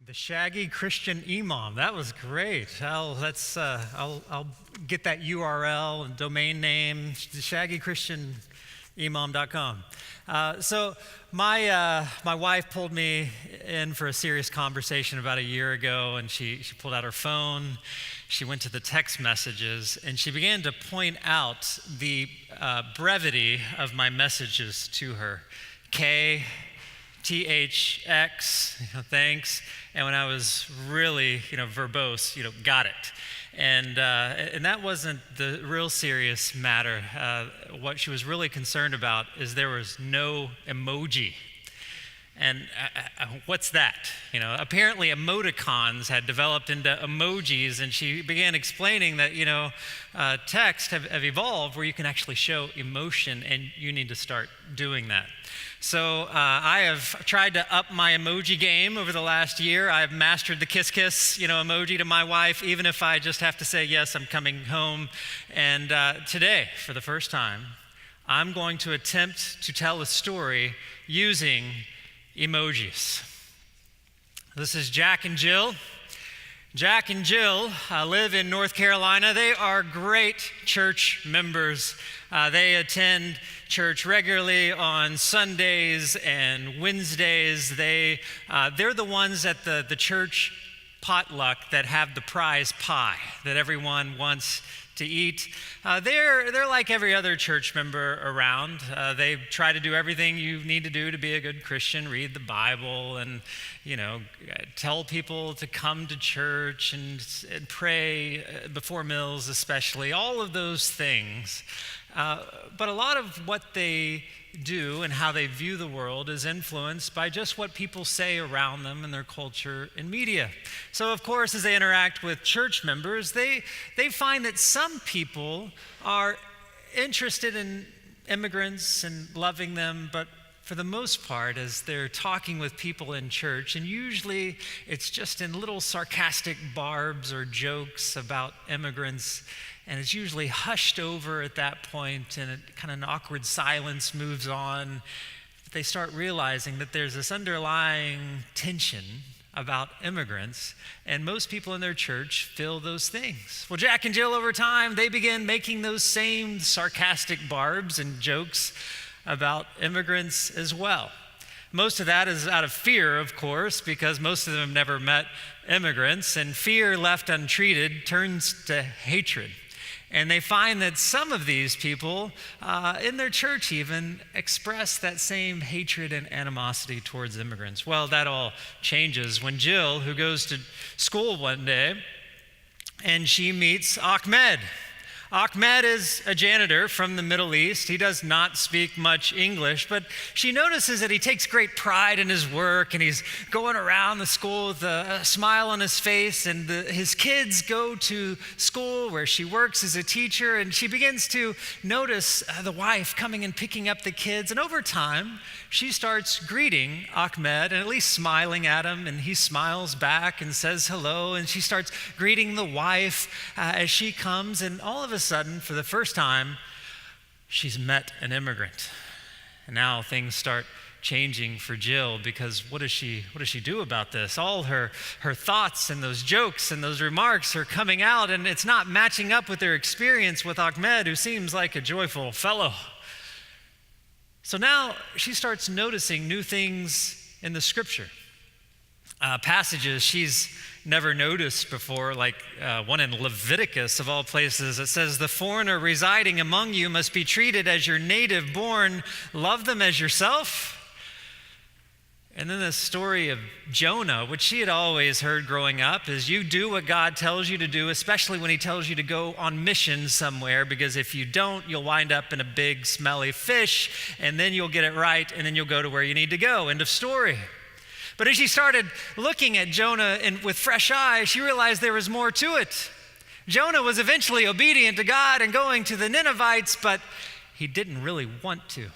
The Shaggy Christian Imam. That was great. I'll get that URL and domain name, theshaggychristianimam.com. So my wife pulled me in for a serious conversation about a year ago, and she pulled out her phone. She went to the text messages, and she began to point out the brevity of my messages to her. THX, thanks. And when I was really, verbose, got it. And that wasn't the real serious matter. What she was really concerned about is there was no emoji. And what's that? Apparently emoticons had developed into emojis, and she began explaining that, texts have evolved where you can actually show emotion, and you need to start doing that. So I have tried to up my emoji game over the last year. I've mastered the kiss, emoji to my wife, even if I just have to say, yes, I'm coming home. And today, for the first time, I'm going to attempt to tell a story using emojis. This is Jack and Jill. Jack and Jill live in North Carolina. They are great church members. They attend church regularly on Sundays and Wednesdays. They're the ones at the church potluck that have the prize pie that everyone wants to eat. They're like every other church member around. They try to do everything you need to do to be a good Christian, read the Bible, and tell people to come to church and pray before meals, especially. All of those things. But a lot of what they do and how they view the world is influenced by just what people say around them in their culture and media. So, of course, as they interact with church members, they find that some people are interested in immigrants and loving them, but for the most part, as they're talking with people in church, and usually it's just in little sarcastic barbs or jokes about immigrants, and it's usually hushed over at that point, and an awkward silence moves on. They start realizing that there's this underlying tension about immigrants, and most people in their church feel those things. Well, Jack and Jill, over time, they begin making those same sarcastic barbs and jokes about immigrants as well. Most of that is out of fear, of course, because most of them have never met immigrants, and fear left untreated turns to hatred. And they find that some of these people in their church even express that same hatred and animosity towards immigrants. Well, that all changes when Jill, who goes to school one day, and she meets Ahmed. Ahmed is a janitor from the Middle East. He does not speak much English, but she notices that he takes great pride in his work, and he's going around the school with a smile on his face, and his kids go to school where she works as a teacher, and she begins to notice the wife coming and picking up the kids, and over time, she starts greeting Ahmed and at least smiling at him, and he smiles back and says hello, and she starts greeting the wife as she comes, and all of a sudden, for the first time, she's met an immigrant. And now things start changing for Jill, because what does she do about this? All her thoughts and those jokes and those remarks are coming out, and it's not matching up with their experience with Ahmed, who seems like a joyful fellow. So now she starts noticing new things in the scripture. Passages she's never noticed before, like one in Leviticus of all places. It says, "The foreigner residing among you must be treated as your native born. Love them as yourself." And then the story of Jonah, which she had always heard growing up, is you do what God tells you to do, especially when he tells you to go on mission somewhere, because if you don't, you'll wind up in a big smelly fish, and then you'll get it right, and then you'll go to where you need to go. End of story. But as she started looking at Jonah with fresh eyes, she realized there was more to it. Jonah was eventually obedient to God and going to the Ninevites, but he didn't really want to.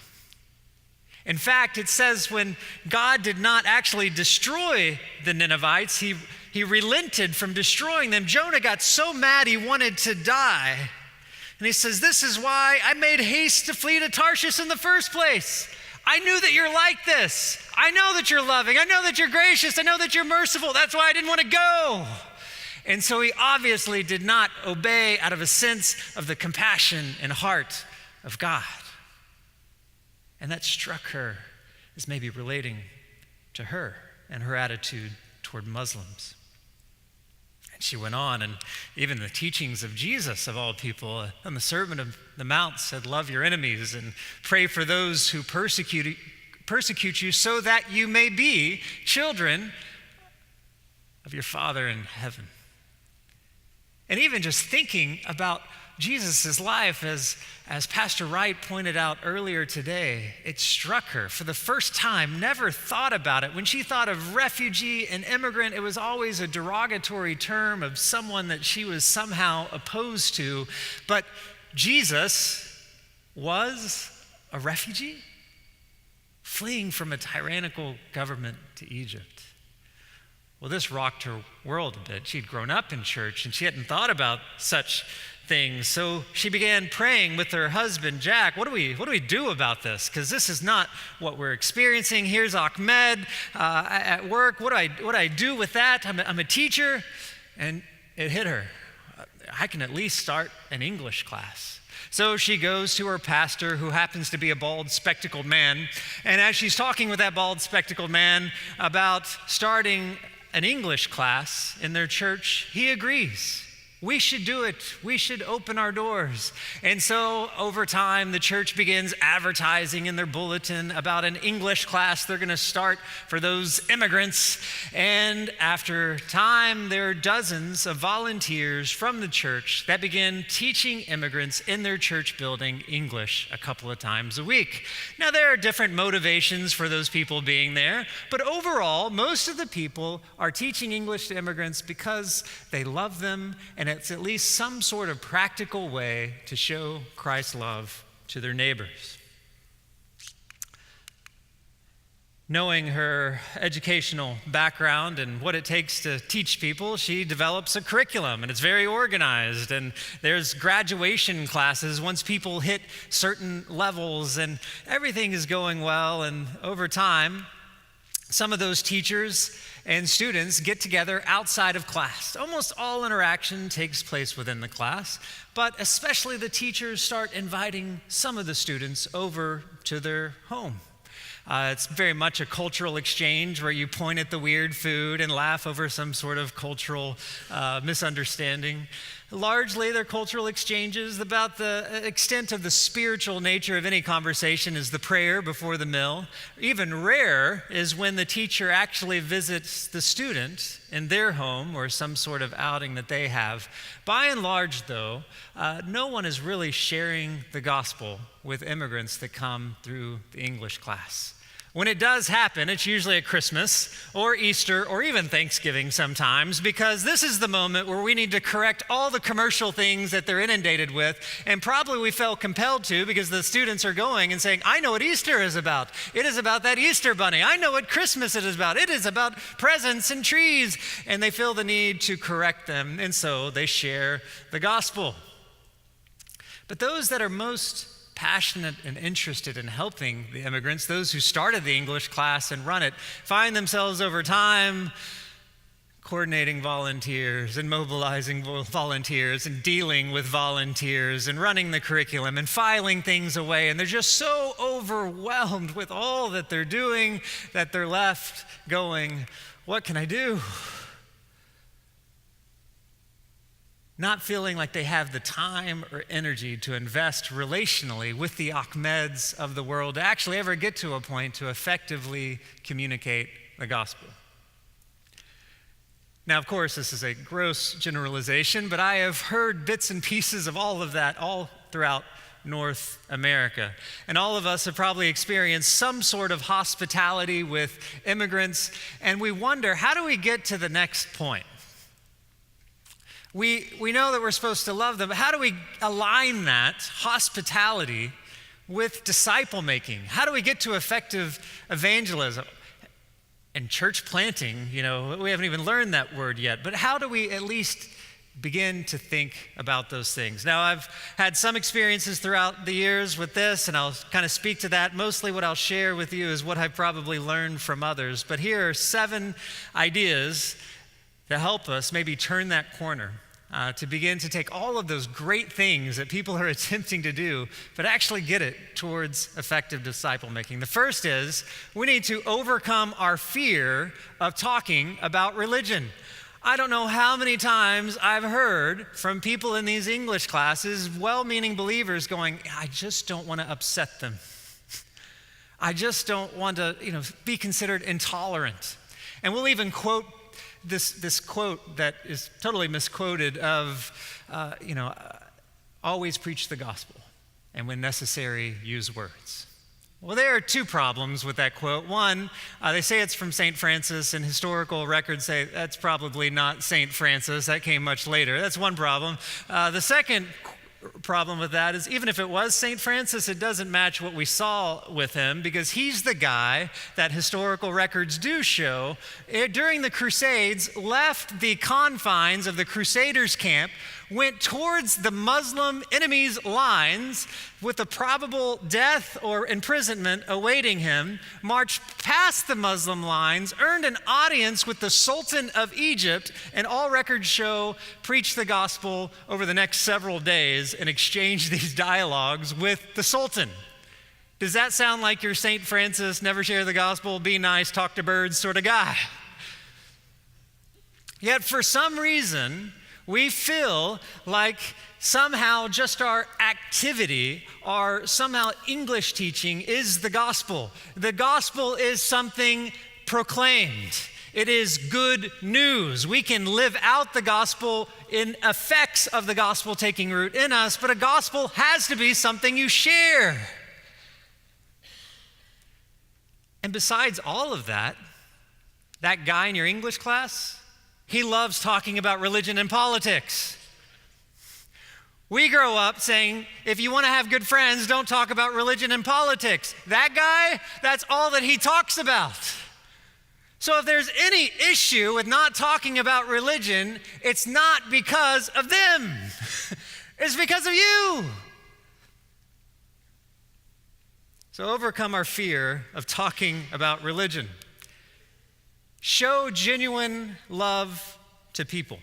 In fact, it says when God did not actually destroy the Ninevites, he relented from destroying them. Jonah got so mad he wanted to die. And he says, "This is why I made haste to flee to Tarshish in the first place. I knew that you're like this. I know that you're loving. I know that you're gracious. I know that you're merciful. That's why I didn't want to go. And so he obviously did not obey out of a sense of the compassion and heart of God. And that struck her as maybe relating to her and her attitude toward Muslims. And she went on, and even the teachings of Jesus, of all people, on the Sermon on the Mount said, love your enemies and pray for those who persecute you so that you may be children of your Father in heaven. And even just thinking about Jesus' life, as Pastor Wright pointed out earlier today, it struck her for the first time, never thought about it. When she thought of refugee and immigrant, it was always a derogatory term of someone that she was somehow opposed to. But Jesus was a refugee, fleeing from a tyrannical government to Egypt. Well, this rocked her world a bit. She'd grown up in church and she hadn't thought about such things. So she began praying with her husband, Jack, what do we do about this? Because this is not what we're experiencing. Here's Ahmed at work. What do I do with that? I'm a teacher. And it hit her. I can at least start an English class. So she goes to her pastor, who happens to be a bald, spectacled man. And as she's talking with that bald, spectacled man about starting an English class in their church, he agrees. We should do it. We should open our doors. And so over time, the church begins advertising in their bulletin about an English class they're going to start for those immigrants. And after time, there are dozens of volunteers from the church that begin teaching immigrants in their church building English a couple of times a week. Now, there are different motivations for those people being there, but overall, most of the people are teaching English to immigrants because they love them, and it's at least some sort of practical way to show Christ's love to their neighbors. Knowing her educational background and what it takes to teach people, she develops a curriculum, and it's very organized, and there's graduation classes once people hit certain levels, and everything is going well. And over time, some of those teachers and students get together outside of class. Almost all interaction takes place within the class, but especially the teachers start inviting some of the students over to their home. It's very much a cultural exchange where you point at the weird food and laugh over some sort of cultural misunderstanding. Largely, their cultural exchanges, about the extent of the spiritual nature of any conversation, is the prayer before the meal. Even rare is when the teacher actually visits the student in their home or some sort of outing that they have. By and large, though, no one is really sharing the gospel with immigrants that come through the English class. When it does happen, it's usually at Christmas or Easter or even Thanksgiving sometimes, because this is the moment where we need to correct all the commercial things that they're inundated with. And probably we felt compelled to, because the students are going and saying, I know what Easter is about. It is about that Easter bunny. I know what Christmas it is about. It is about presents and trees. And they feel the need to correct them. And so they share the gospel. But those that are most passionate and interested in helping the immigrants, those who started the English class and run it, find themselves over time coordinating volunteers and mobilizing volunteers and dealing with volunteers and running the curriculum and filing things away. And they're just so overwhelmed with all that they're doing that they're left going, what can I do? Not feeling like they have the time or energy to invest relationally with the Ahmeds of the world to actually ever get to a point to effectively communicate the gospel. Now, of course, this is a gross generalization, but I have heard bits and pieces of all of that all throughout North America. And all of us have probably experienced some sort of hospitality with immigrants, and we wonder, how do we get to the next point? We know that we're supposed to love them, but how do we align that hospitality with disciple making? How do we get to effective evangelism? And church planting, we haven't even learned that word yet, but how do we at least begin to think about those things. Now, I've had some experiences throughout the years with this, and I'll kind of speak to that. Mostly what I'll share with you is what I've probably learned from others. But here are 7 ideas to help us maybe turn that corner, to begin to take all of those great things that people are attempting to do, but actually get it towards effective disciple making. The first is we need to overcome our fear of talking about religion. I don't know how many times I've heard from people in these English classes, well-meaning believers going, I just don't want to upset them. I just don't want to, be considered intolerant. And we'll even quote this quote that is totally misquoted of, always preach the gospel, and when necessary, use words. Well, there are 2 problems with that quote. One, they say it's from St. Francis, and historical records say that's probably not St. Francis. That came much later. That's one problem. The second problem with that is even if it was St. Francis, it doesn't match what we saw with him, because he's the guy that historical records do show during the Crusades left the confines of the Crusaders' camp, went towards the Muslim enemy's lines with a probable death or imprisonment awaiting him, marched past the Muslim lines, earned an audience with the Sultan of Egypt, and all records show preached the gospel over the next several days and exchanged these dialogues with the Sultan. Does that sound like your St. Francis, never share the gospel, be nice, talk to birds sort of guy? Yet for some reason, we feel like somehow just our activity, our somehow English teaching is the gospel. The gospel is something proclaimed. It is good news. We can live out the gospel in effects of the gospel taking root in us, but a gospel has to be something you share. And besides all of that, that guy in your English class, he loves talking about religion and politics. We grow up saying, if you want to have good friends, don't talk about religion and politics. That guy, that's all that he talks about. So if there's any issue with not talking about religion, it's not because of them. It's because of you. So overcome our fear of talking about religion. Show genuine love to people.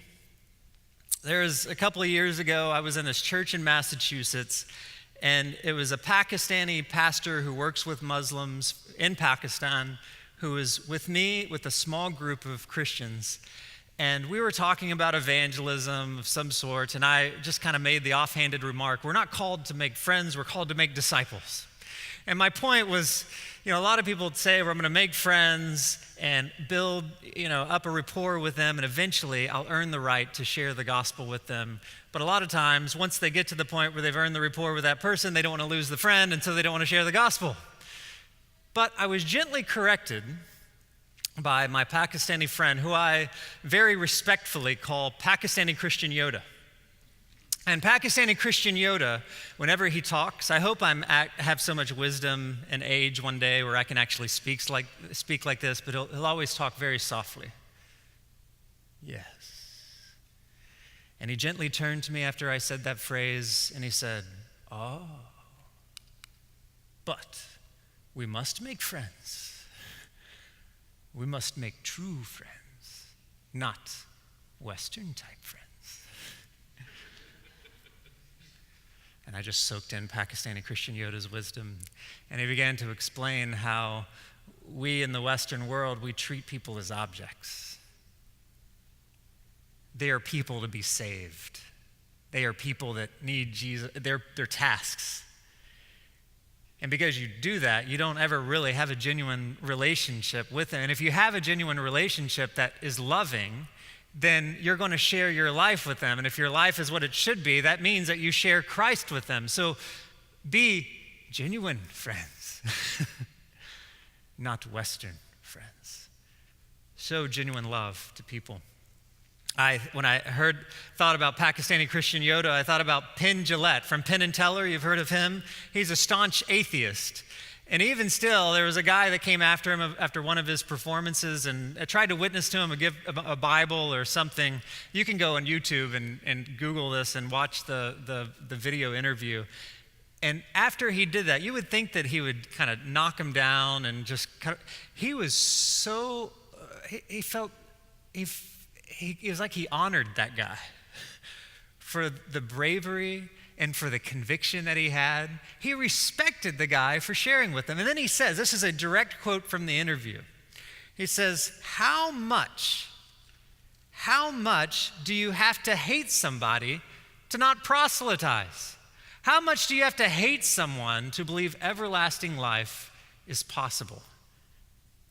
There's a couple of years ago, I was in this church in Massachusetts, and it was a Pakistani pastor who works with Muslims in Pakistan who was with me with a small group of Christians. And we were talking about evangelism of some sort, and I just kind of made the offhanded remark, we're not called to make friends, we're called to make disciples. And my point was, a lot of people say, well, I'm going to make friends and build, up a rapport with them, and eventually I'll earn the right to share the gospel with them. But a lot of times, once they get to the point where they've earned the rapport with that person, they don't want to lose the friend, and so they don't want to share the gospel. But I was gently corrected by my Pakistani friend, who I very respectfully call Pakistani Christian Yoda. And Pakistani Christian Yoda, whenever he talks, I hope I have so much wisdom and age one day where I can actually speak like this, but he'll always talk very softly. Yes. And he gently turned to me after I said that phrase, and he said, oh, but we must make friends. We must make true friends, not Western type friends. And I just soaked in Pakistani Christian Yoda's wisdom. And he began to explain how we in the Western world, we treat people as objects. They are people to be saved. They are people that need Jesus. They're tasks. And because you do that, you don't ever really have a genuine relationship with them. And if you have a genuine relationship that is loving, then you're going to share your life with them. And if your life is what it should be, that means that you share Christ with them. So be genuine friends, not Western friends. Show genuine love to people. When I thought about Pakistani Christian Yoda, I thought about Penn Jillette from Penn and Teller. You've heard of him? He's a staunch atheist. And even still, there was a guy that came after him after one of his performances and tried to witness to him and give a Bible or something. You can go on YouTube and Google this and watch the video interview. And after he did that, you would think that he would kind of knock him down and just he was so, he felt, it was like he honored that guy for the bravery and for the conviction that he had. He respected the guy for sharing with him. And then he says, this is a direct quote from the interview. He says, how much do you have to hate somebody to not proselytize? How much do you have to hate someone to believe everlasting life is possible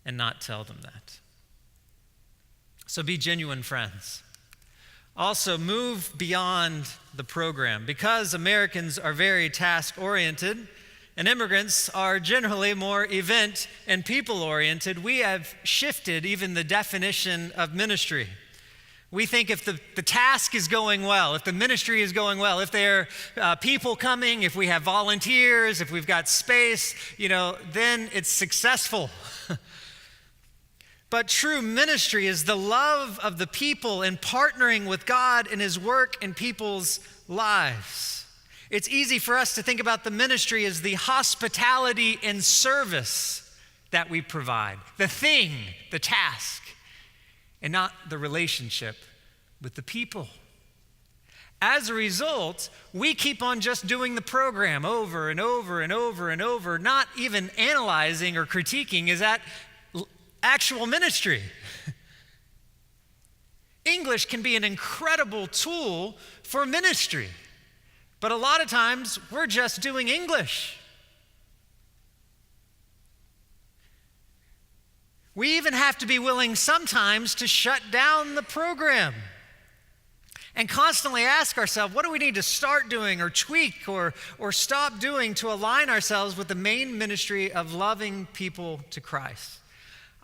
and not tell them that? So be genuine friends. Also, move beyond the program. Because Americans are very task-oriented and immigrants are generally more event and people-oriented, we have shifted even the definition of ministry. We think if the task is going well, if the ministry is going well, if there are people coming, if we have volunteers, if we've got space, then it's successful. But true ministry is the love of the people and partnering with God in His work in people's lives. It's easy for us to think about the ministry as the hospitality and service that we provide, the thing, the task, and not the relationship with the people. As a result, we keep on just doing the program over and over and over and over, not even analyzing or critiquing, is that actual ministry? English can be an incredible tool for ministry, but a lot of times we're just doing English. We even have to be willing sometimes to shut down the program and constantly ask ourselves, what do we need to start doing or tweak or stop doing to align ourselves with the main ministry of loving people to Christ?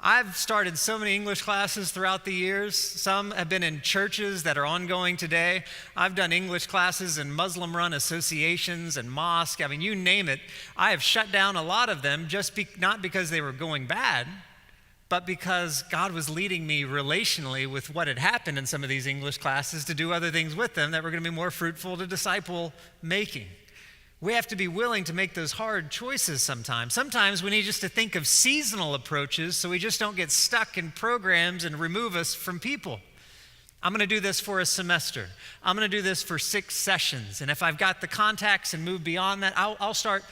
I've started so many English classes throughout the years. Some have been in churches that are ongoing today. I've done English classes in Muslim-run associations and mosques. I mean, you name it. I have shut down a lot of them not because they were going bad, but because God was leading me relationally with what had happened in some of these English classes to do other things with them that were going to be more fruitful to disciple making. We have to be willing to make those hard choices sometimes. Sometimes we need just to think of seasonal approaches so we just don't get stuck in programs and remove us from people. I'm going to do this for a semester. I'm going to do this for 6 sessions. And if I've got the contacts and move beyond that, I'll start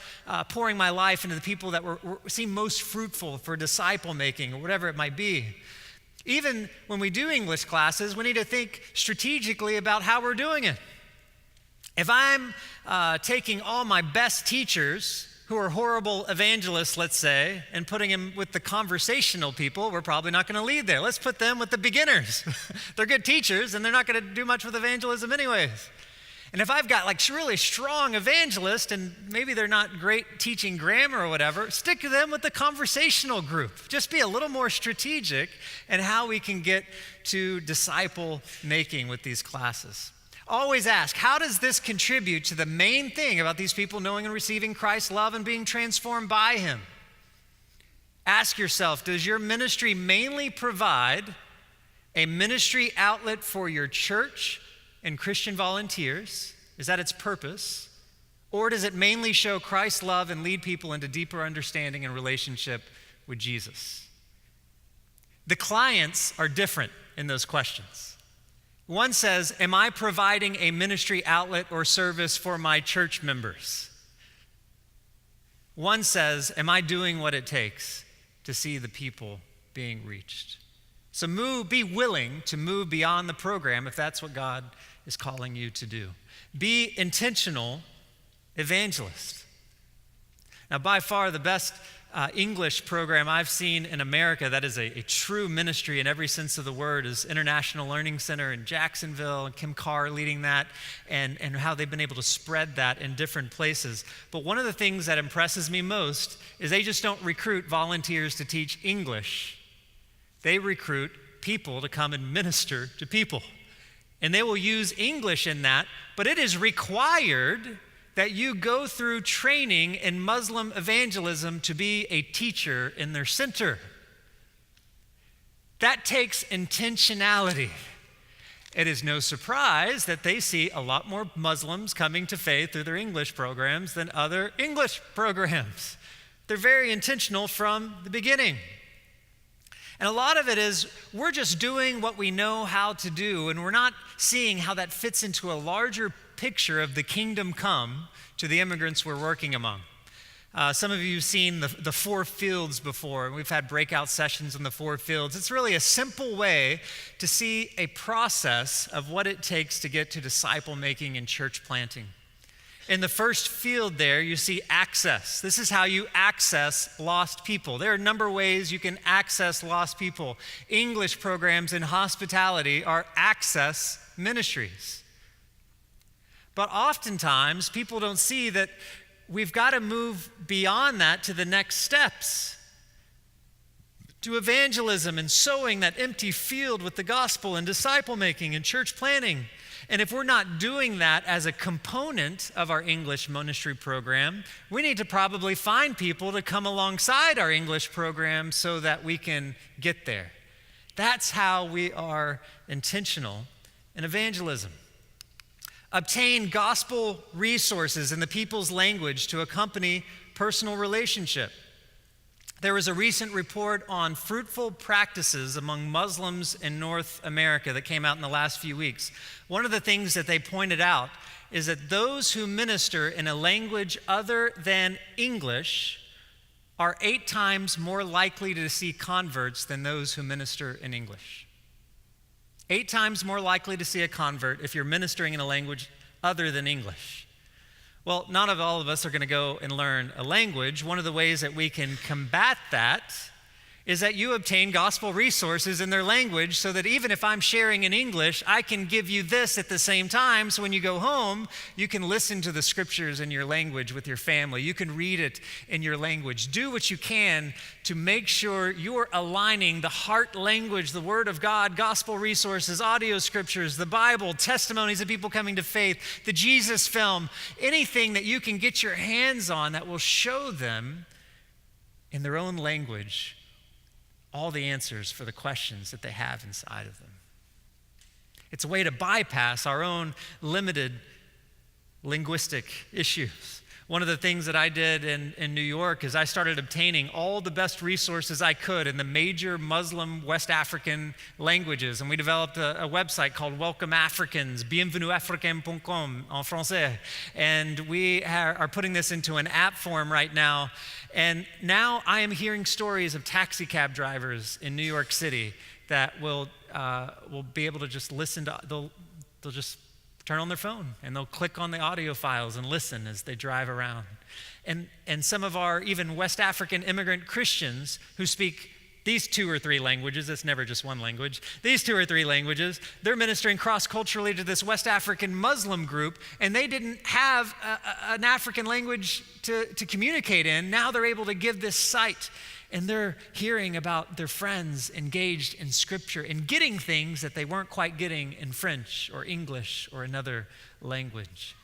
pouring my life into the people that seem most fruitful for disciple making or whatever it might be. Even when we do English classes, we need to think strategically about how we're doing it. If I'm taking all my best teachers who are horrible evangelists, let's say, and putting them with the conversational people, we're probably not going to lead there. Let's put them with the beginners. They're good teachers, and they're not going to do much with evangelism anyways. And if I've got like really strong evangelists, and maybe they're not great teaching grammar or whatever, stick them with the conversational group. Just be a little more strategic in how we can get to disciple making with these classes. Always ask, how does this contribute to the main thing about these people knowing and receiving Christ's love and being transformed by Him? Ask yourself, does your ministry mainly provide a ministry outlet for your church and Christian volunteers? Is that its purpose? Or does it mainly show Christ's love and lead people into deeper understanding and relationship with Jesus? The clients are different in those questions. One says, am I providing a ministry outlet or service for my church members? One says, am I doing what it takes to see the people being reached? So be willing to move beyond the program if that's what God is calling you to do. Be intentional evangelist. Now, by far the best English program I've seen in America that is a true ministry in every sense of the word is International Learning Center in Jacksonville, and Kim Carr leading that, and how they've been able to spread that in different places. But one of the things that impresses me most is they just don't recruit volunteers to teach English. They recruit people to come and minister to people. And they will use English in that, but it is required that you go through training in Muslim evangelism to be a teacher in their center. That takes intentionality. It is no surprise that they see a lot more Muslims coming to faith through their English programs than other English programs. They're very intentional from the beginning. And a lot of it is we're just doing what we know how to do, and we're not seeing how that fits into a larger picture of the kingdom come to the immigrants we're working among. Some of you have seen the 4 fields before, and we've had breakout sessions on the 4 fields. It's really a simple way to see a process of what it takes to get to disciple making and church planting. In the first field there, you see access. This is how you access lost people. There are a number of ways you can access lost people. English programs in hospitality are access ministries. But oftentimes, people don't see that we've got to move beyond that to the next steps, to evangelism and sowing that empty field with the gospel and disciple making and church planting. And if we're not doing that as a component of our English ministry program, we need to probably find people to come alongside our English program so that we can get there. That's how we are intentional in evangelism. Obtain gospel resources in the people's language to accompany personal relationship. There was a recent report on fruitful practices among Muslims in North America that came out in the last few weeks. One of the things that they pointed out is that those who minister in a language other than English are 8 times more likely to see converts than those who minister in English. 8 times more likely to see a convert if you're ministering in a language other than English. Well, not all of us are going to go and learn a language. One of the ways that we can combat that is that you obtain gospel resources in their language so that even if I'm sharing in English, I can give you this at the same time. So when you go home, you can listen to the scriptures in your language with your family. You can read it in your language. Do what you can to make sure you're aligning the heart language, the Word of God, gospel resources, audio scriptures, the Bible, testimonies of people coming to faith, the Jesus film, anything that you can get your hands on that will show them in their own language all the answers for the questions that they have inside of them. It's a way to bypass our own limited linguistic issues. One of the things that I did in New York is I started obtaining all the best resources I could in the major Muslim West African languages. And we developed a website called Welcome Africans, bienvenuafricain.com en français. And we are putting this into an app form right now. And now I am hearing stories of taxi cab drivers in New York City that will be able to just listen to, they'll just turn on their phone and they'll click on the audio files and listen as they drive around. And some of our even West African immigrant Christians who speak these 2 or 3 languages, it's never just one language, these 2 or 3 languages, they're ministering cross-culturally to this West African Muslim group, and they didn't have an African language to communicate in. Now they're able to give this site, and they're hearing about their friends engaged in scripture and getting things that they weren't quite getting in French or English or another language.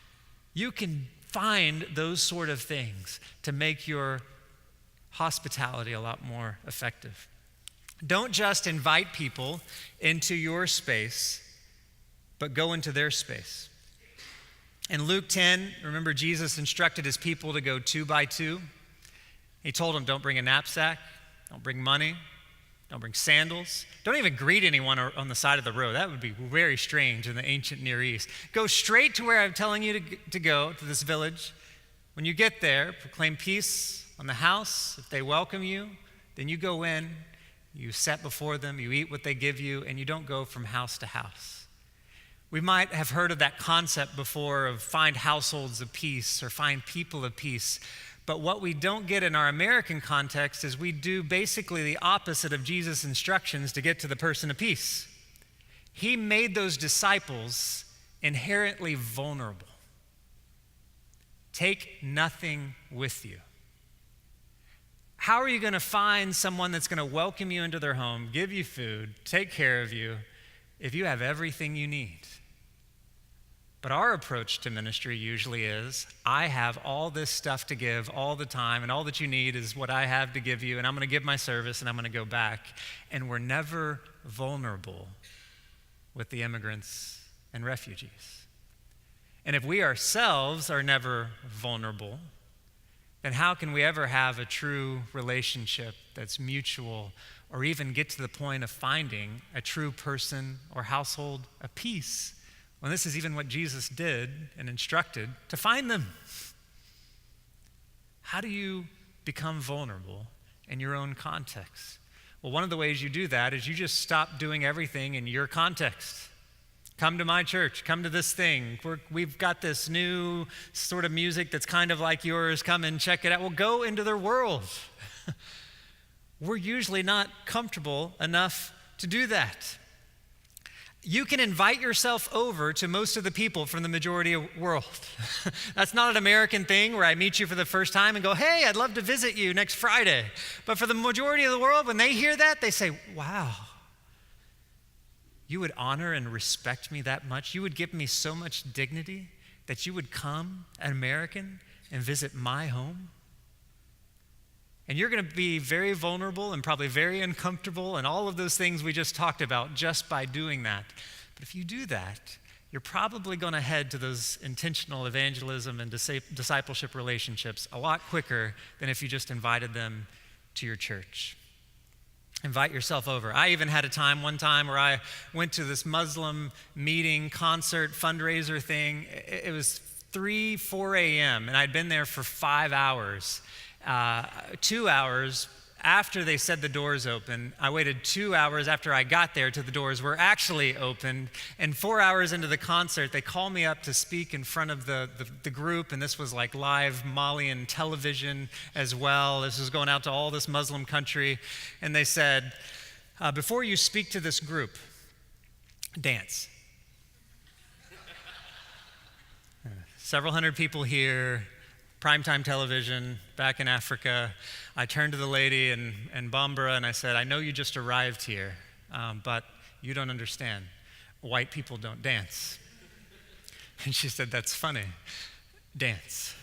You can find those sort of things to make your hospitality a lot more effective. Don't just invite people into your space, but go into their space. In Luke 10, remember Jesus instructed his people to go 2 by 2. He told them, don't bring a knapsack, don't bring money, don't bring sandals. Don't even greet anyone on the side of the road. That would be very strange in the ancient Near East. Go straight to where I'm telling you to go, to this village. When you get there, proclaim peace on the house. If they welcome you, then you go in, you set before them, you eat what they give you, and you don't go from house to house. We might have heard of that concept before of find households of peace or find people of peace. But what we don't get in our American context is we do basically the opposite of Jesus' instructions to get to the person of peace. He made those disciples inherently vulnerable. Take nothing with you. How are you going to find someone that's going to welcome you into their home, give you food, take care of you, if you have everything you need? But our approach to ministry usually is, I have all this stuff to give all the time, and all that you need is what I have to give you, and I'm going to give my service, and I'm going to go back. And we're never vulnerable with the immigrants and refugees. And if we ourselves are never vulnerable, then how can we ever have a true relationship that's mutual, or even get to the point of finding a true person or household of peace, when this is even what Jesus did and instructed to find them? How do you become vulnerable in your own context? Well, one of the ways you do that is you just stop doing everything in your context. Come to my church, come to this thing. We've got this new sort of music that's kind of like yours. Come and check it out. Well, go into their world. We're usually not comfortable enough to do that. You can invite yourself over to most of the people from the majority world. That's not an American thing where I meet you for the first time and go, hey, I'd love to visit you next Friday. But for the majority of the world, when they hear that, they say, wow, you would honor and respect me that much? You would give me so much dignity that you would come, an American, and visit my home? And you're going to be very vulnerable and probably very uncomfortable and all of those things we just talked about just by doing that. But if you do that, you're probably going to head to those intentional evangelism and discipleship relationships a lot quicker than if you just invited them to your church. Invite yourself over. I even had one time where I went to this Muslim meeting, concert, fundraiser thing. It was 4 a.m. and I'd been there for 5 hours. 2 hours after they said the doors open, I waited 2 hours after I got there till the doors were actually opened. And 4 hours into the concert, they called me up to speak in front of the group. And this was like live Malian television as well. This was going out to all this Muslim country. And they said, before you speak to this group, dance. Several hundred people here. Primetime television, back in Africa. I turned to the lady in Bambara and I said, I know you just arrived here, but you don't understand. White people don't dance. And she said, that's funny. Dance.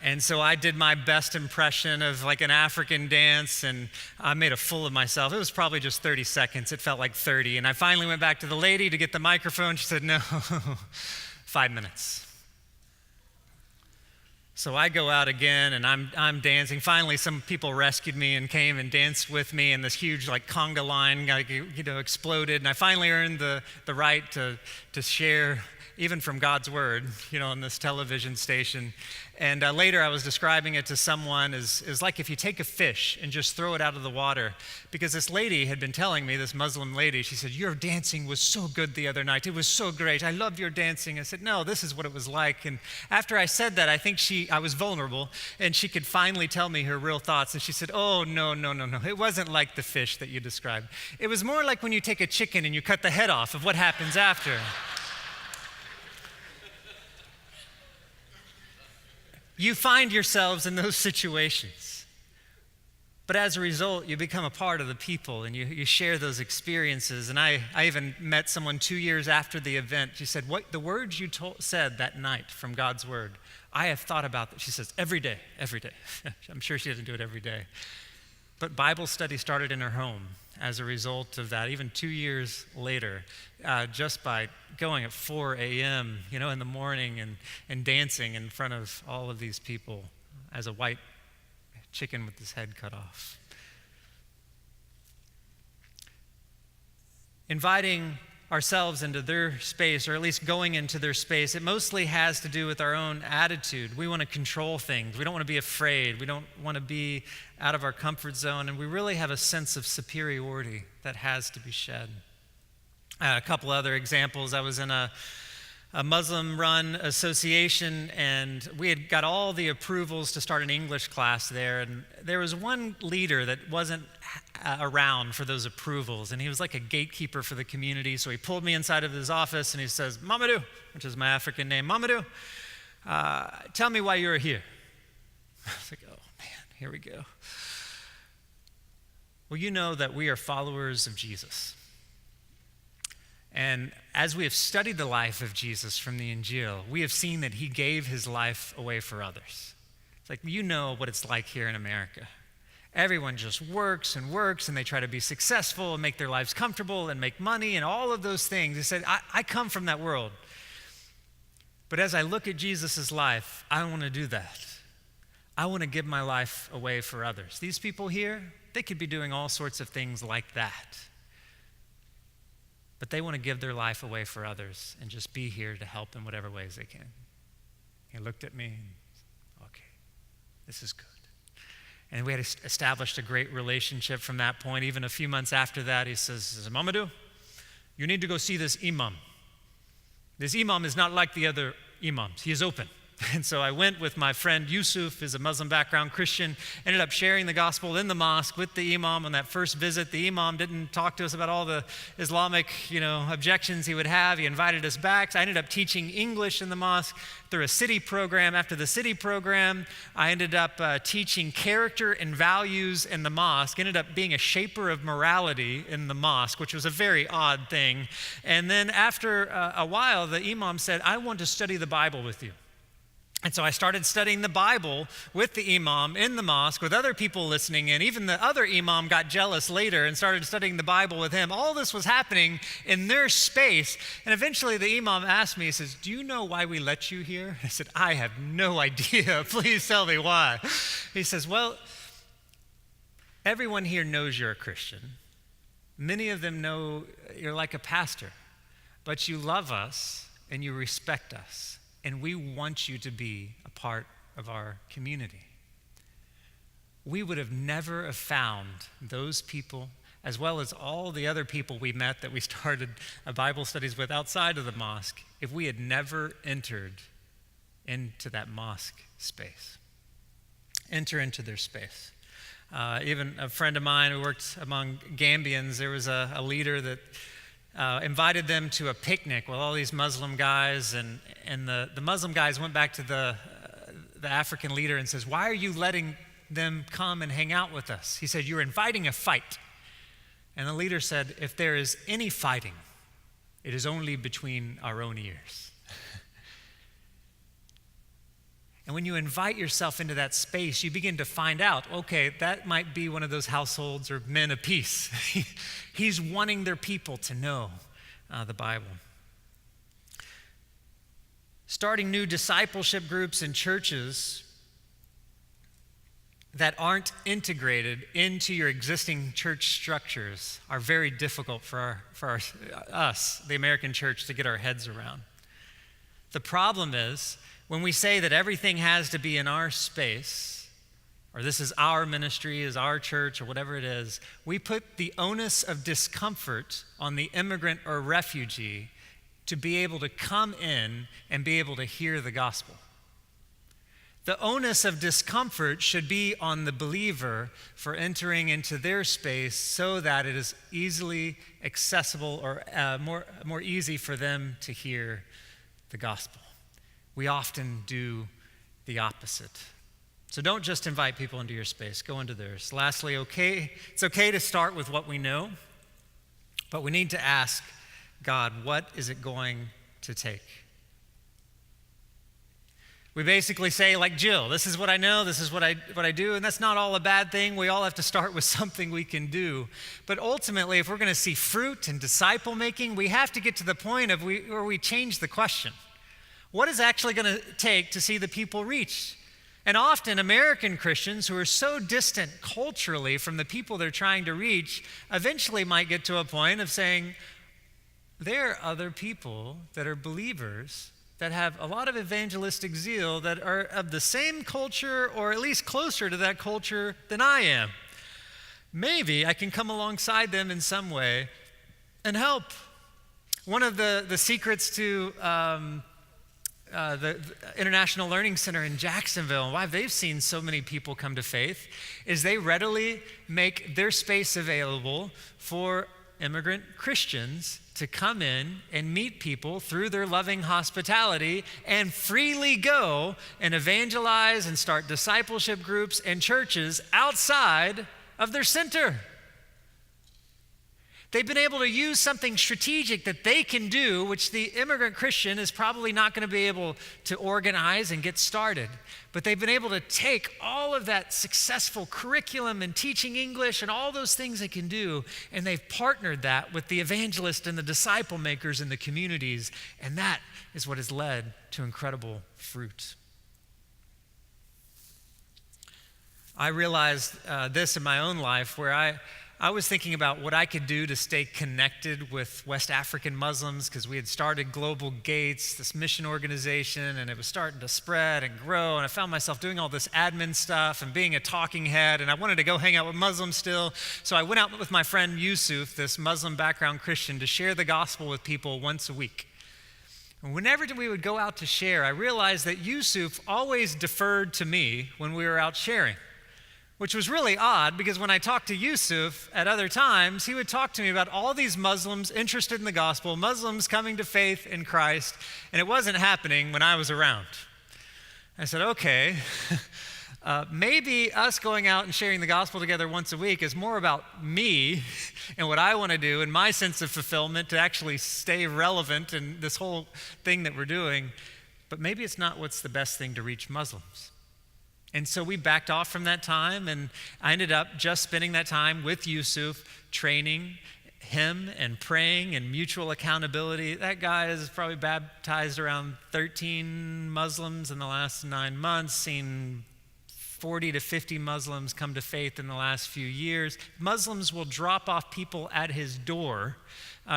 And so I did my best impression of like an African dance, and I made a fool of myself. It was probably just 30 seconds. It felt like 30. And I finally went back to the lady to get the microphone. She said, no, 5 minutes. So I go out again and I'm dancing. Finally, some people rescued me and came and danced with me, and this huge like conga line exploded. And I finally earned the right to share even from God's word, on this television station. And later I was describing it to someone as like if you take a fish and just throw it out of the water. Because this lady had been telling me, this Muslim lady, she said, your dancing was so good the other night. It was so great. I love your dancing. I said, no, this is what it was like. And after I said that, I think I was vulnerable, and she could finally tell me her real thoughts. And she said, oh, no. It wasn't like the fish that you described. It was more like when you take a chicken and you cut the head off of what happens after. You find yourselves in those situations. But as a result, you become a part of the people and you share those experiences. And I even met someone 2 years after the event. She said, what the words you said that night from God's word, I have thought about that. She says, every day. I'm sure she doesn't do it every day. But Bible study started in her home as a result of that, even 2 years later, just by going at 4 a.m., in the morning and dancing in front of all of these people as a white chicken with his head cut off. Inviting ourselves into their space, or at least going into their space, it mostly has to do with our own attitude. We want to control things. We don't want to be afraid. We don't want to be out of our comfort zone, and we really have a sense of superiority that has to be shed. A couple other examples. I was in a Muslim-run association, and we had got all the approvals to start an English class there, and there was one leader that wasn't around for those approvals, and he was like a gatekeeper for the community. So he pulled me inside of his office and he says, Mamadou, which is my African name, Mamadou, tell me why you're here. I was like, oh man, here we go. Well, you know that we are followers of Jesus. And as we have studied the life of Jesus from the Injil, we have seen that he gave his life away for others. It's like, you know what it's like here in America. Everyone just works and works, and they try to be successful and make their lives comfortable and make money and all of those things. He said, I come from that world. But as I look at Jesus' life, I don't want to do that. I want to give my life away for others. These people here, they could be doing all sorts of things like that. But they want to give their life away for others and just be here to help in whatever ways they can. He looked at me and, okay, this is good. And we had established a great relationship from that point. Even a few months after that, he says, Mamadou, you need to go see this imam. This imam is not like the other imams. He is open. And so I went with my friend Yusuf, who's a Muslim background Christian, ended up sharing the gospel in the mosque with the imam on that first visit. The imam didn't talk to us about all the Islamic, objections he would have. He invited us back. So I ended up teaching English in the mosque through a city program. After the city program, I ended up teaching character and values in the mosque. Ended up being a shaper of morality in the mosque, which was a very odd thing. And then after a while, the imam said, I want to study the Bible with you. And so I started studying the Bible with the imam in the mosque with other people listening in. Even the other imam got jealous later and started studying the Bible with him. All this was happening in their space. And eventually the imam asked me, he says, do you know why we let you here? I said, I have no idea. Please tell me why. He says, well, everyone here knows you're a Christian. Many of them know you're like a pastor, but you love us and you respect us. And we want you to be a part of our community. We would have never have found those people, as well as all the other people we met that we started Bible studies with outside of the mosque, if we had never entered into that mosque space. Enter into their space. Even a friend of mine who worked among Gambians, there was a leader that invited them to a picnic with all these Muslim guys, and the Muslim guys went back to the African leader and says, why are you letting them come and hang out with us? He said, you're inviting a fight. And the leader said, if there is any fighting, it is only between our own ears. And when you invite yourself into that space, you begin to find out, okay, that might be one of those households or men of peace. He's wanting their people to know the Bible. Starting new discipleship groups and churches that aren't integrated into your existing church structures are very difficult for us, the American church, to get our heads around. The problem is, when we say that everything has to be in our space, or this is our ministry, is our church, or whatever it is, we put the onus of discomfort on the immigrant or refugee to be able to come in and be able to hear the gospel. The onus of discomfort should be on the believer for entering into their space so that it is easily accessible or more easy for them to hear the gospel. We often do the opposite. So don't just invite people into your space, go into theirs. Lastly, it's okay to start with what we know, but we need to ask God, what is it going to take? We basically say, like Jill, this is what I know, this is what I do, and that's not all a bad thing. We all have to start with something we can do. But ultimately, if we're going to see fruit and disciple making, we have to get to the point of where we change the question. What is actually going to take to see the people reached? And often American Christians who are so distant culturally from the people they're trying to reach eventually might get to a point of saying, there are other people that are believers that have a lot of evangelistic zeal that are of the same culture or at least closer to that culture than I am. Maybe I can come alongside them in some way and help. One of the secrets to the International Learning Center in Jacksonville, and why they've seen so many people come to faith, is they readily make their space available for immigrant Christians to come in and meet people through their loving hospitality and freely go and evangelize and start discipleship groups and churches outside of their center. They've been able to use something strategic that they can do, which the immigrant Christian is probably not going to be able to organize and get started. But they've been able to take all of that successful curriculum and teaching English and all those things they can do, and they've partnered that with the evangelist and the disciple makers in the communities, and that is what has led to incredible fruit. I realized this in my own life, where I was thinking about what I could do to stay connected with West African Muslims, because we had started Global Gates, this mission organization, and it was starting to spread and grow, and I found myself doing all this admin stuff and being a talking head, and I wanted to go hang out with Muslims still. So I went out with my friend Yusuf, this Muslim background Christian, to share the gospel with people once a week. And whenever we would go out to share, I realized that Yusuf always deferred to me when we were out sharing, which was really odd, because when I talked to Yusuf at other times, he would talk to me about all these Muslims interested in the gospel, Muslims coming to faith in Christ, and it wasn't happening when I was around. I said, okay, maybe us going out and sharing the gospel together once a week is more about me and what I want to do and my sense of fulfillment to actually stay relevant in this whole thing that we're doing, but maybe it's not what's the best thing to reach Muslims. And so we backed off from that time, and I ended up just spending that time with Yusuf, training him and praying and mutual accountability. That guy has probably baptized around 13 Muslims in the last 9 months, seen 40 to 50 Muslims come to faith in the last few years. Muslims will drop off people at his door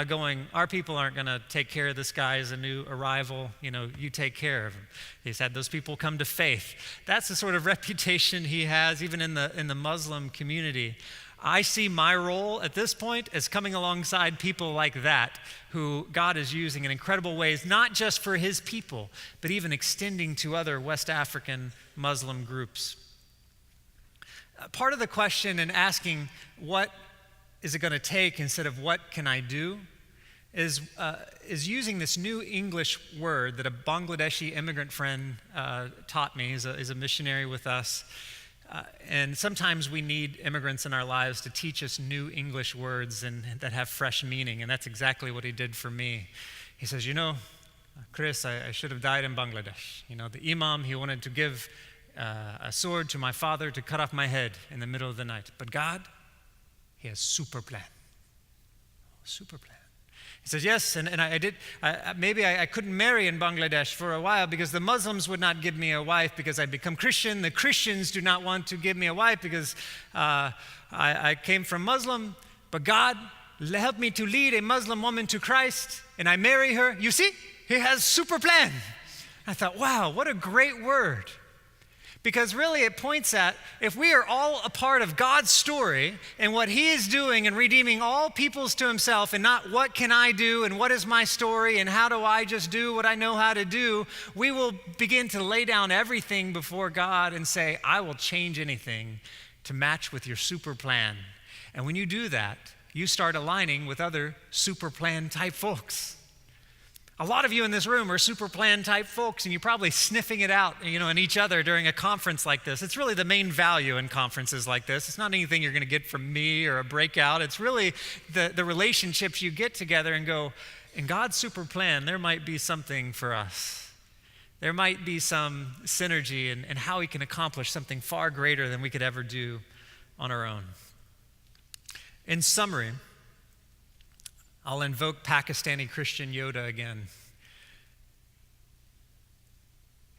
going, our people aren't going to take care of this guy as a new arrival. You take care of him. He's had those people come to faith. That's the sort of reputation he has, even in the Muslim community. I see my role at this point as coming alongside people like that, who God is using in incredible ways, not just for his people, but even extending to other West African Muslim groups. Part of the question in asking what is it going to take instead of what can I do is using this new English word that a Bangladeshi immigrant friend taught me. He's a missionary with us. And sometimes we need immigrants in our lives to teach us new English words and that have fresh meaning, and that's exactly what he did for me. He says, Chris, I should have died in Bangladesh. The imam, he wanted to give a sword to my father to cut off my head in the middle of the night. But God, he has super plan. Super plan. He says, yes, and I couldn't marry in Bangladesh for a while because the Muslims would not give me a wife because I'd become Christian. The Christians do not want to give me a wife because I came from Muslim. But God helped me to lead a Muslim woman to Christ, and I marry her. You see, he has super plan. I thought, wow, what a great word. Because really it points at, if we are all a part of God's story and what he is doing and redeeming all peoples to himself, and not what can I do and what is my story and how do I just do what I know how to do, we will begin to lay down everything before God and say, I will change anything to match with your super plan. And when you do that, you start aligning with other super plan type folks. A lot of you in this room are super plan type folks, and you're probably sniffing it out, in each other during a conference like this. It's really the main value in conferences like this. It's not anything you're going to get from me or a breakout. It's really the relationships you get together and go, in God's super plan, there might be something for us. There might be some synergy in how he can accomplish something far greater than we could ever do on our own. In summary, I'll invoke Pakistani Christian Yoda again.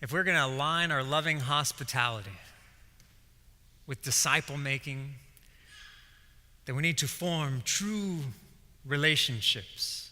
If we're going to align our loving hospitality with disciple making, then we need to form true relationships